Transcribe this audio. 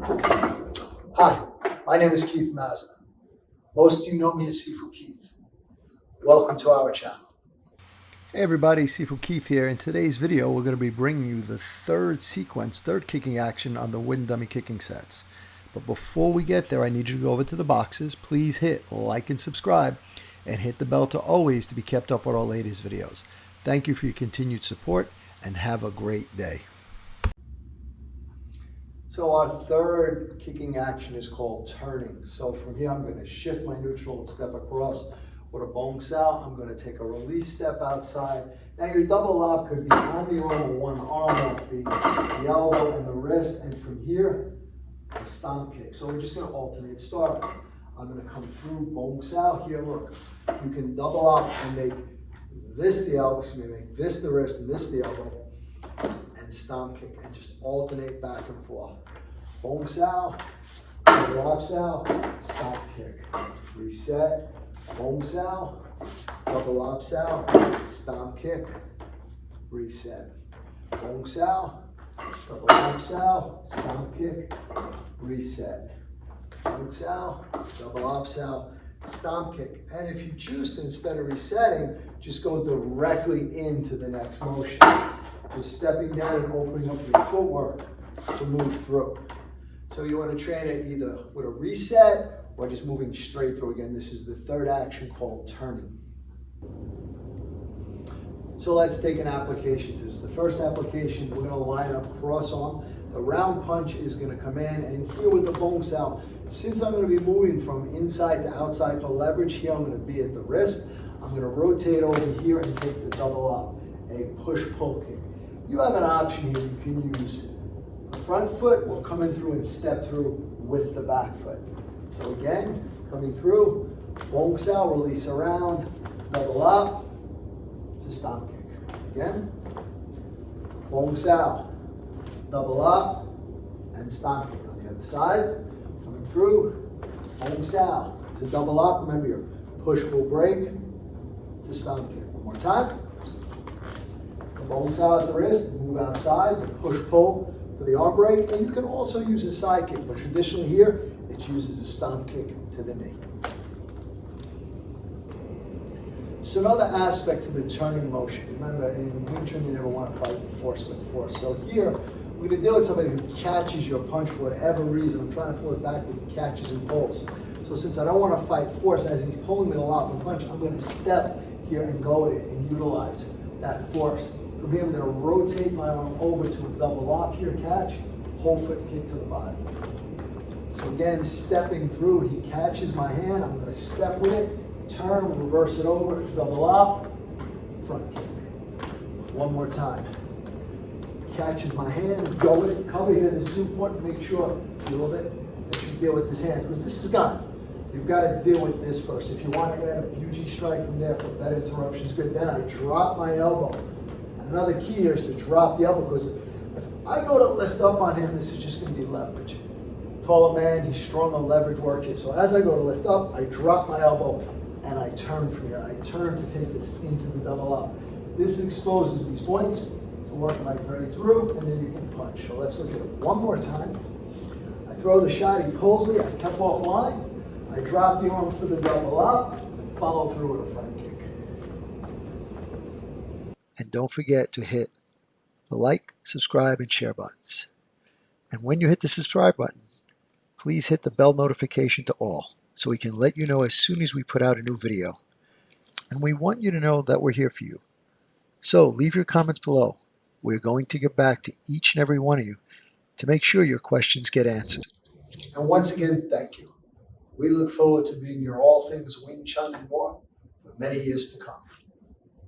Hi, my name is Keith Mazza. Most of you know me as Sifu Keith. Welcome to our channel. Hey everybody, Sifu Keith here. In today's video, we're going to be bringing you the third kicking action on the wooden dummy kicking sets. But before we get there, I need you to go over to the boxes. Please hit like and subscribe and hit the bell to always to be kept up with our latest videos. Thank you for your continued support and have a great day. So our third kicking action is called turning. So from here, I'm going to shift my neutral and step across with a bonks out. I'm going to take a release step outside. Now your double lob could be on the arm or one arm off the elbow and the wrist. And from here, a stomp kick. So we're just going to alternate start. I'm going to come through, bonks out. Here, look, you can double up and make this the elbow, make this the wrist and this the elbow. And stomp kick and just alternate back and forth. Bonks out, drops out, stomp kick. Reset, bonks out, double ups out, stomp kick, reset. Bonks out, double ups out, stomp kick, reset. Bonks out, double ups out, stomp kick. And if you choose to, instead of resetting, just go directly into the next motion. Just stepping down and opening up your footwork to move through. So you want to train it either with a reset or just moving straight through. Again, this is the third action called turning. So let's take an application to this. The first application, we're going to line up cross arm. The round punch is going to come in, and here with the bonks out, since I'm going to be moving from inside to outside for leverage, here I'm going to be at the wrist. I'm going to rotate over here and take the double up, a push-pull kick. You have an option here. You can use the front foot or coming through and step through with the back foot. So again, coming through, bonks out, release around, double up to stomp kick. Again, bonks out, double up, and stomp kick. On the other side, coming through, bonks out to double up. Remember your push, pull, break to stomp kick. One more time. Bonks out at the wrist, move outside, push, pull for the arm break, and you can also use a side kick, but traditionally here, it's used as a stomp kick to the knee. So another aspect to the turning motion. Remember, in Wing Chun, you never want to fight force with force. So here, we're going to deal with somebody who catches your punch for whatever reason. I'm trying to pull it back, but he catches and pulls. So since I don't want to fight force, as he's pulling me a lot with punch, I'm going to step here and go with it and utilize that force. From here, I'm going to rotate my arm over to a double lock here, catch, whole foot kick to the body. So again, stepping through, he catches my hand, I'm going to step with it, turn, reverse it over, double lock, front kick. One more time. Catches my hand, go with it, cover here, this is important, make sure you love it, that you deal with this hand, because this is gone. You've got to deal with this first. If you want to add a UG strike from there for better interruptions, good. Then I drop my elbow. Another key here is to drop the elbow, because if I go to lift up on him, this is just going to be leverage. Taller man, he's strong on leverage work here. So as I go to lift up, I drop my elbow and I turn from here. I turn to take this into the double up. This exposes these points to work my very through, and then you can punch. So let's look at it one more time. I throw the shot, he pulls me, I kept off line. I drop the arm for the double up, and follow through with a front kick. And don't forget to hit the like, subscribe, and share buttons. And when you hit the subscribe button, please hit the bell notification to all so we can let you know as soon as we put out a new video. And we want you to know that we're here for you. So leave your comments below. We're going to get back to each and every one of you to make sure your questions get answered. And once again, thank you. We look forward to being your all things Wing Chun and more for many years to come.